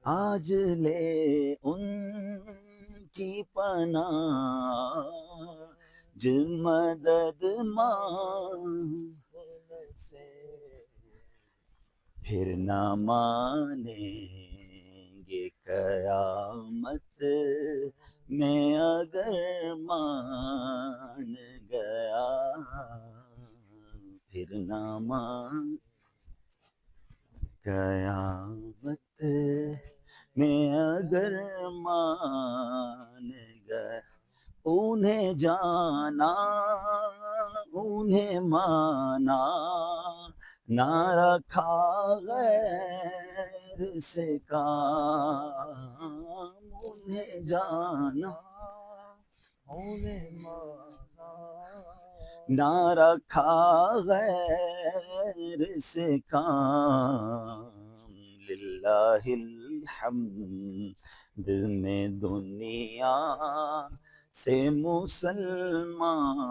آج لے ان کی پناہ جو مدد مانگنے سے پھر نہ مانیں گے قیامت میں اگر مان گیا، پھر نہ مان قیامت میں اگر مان گیا، انہیں جانا انہیں مانا، نہ رکھا غیر سے کام، انہیں جانا انہیں مانا، نہ رکھا غیر سے کام، للہ الحمد میں دنیا سے مسلمان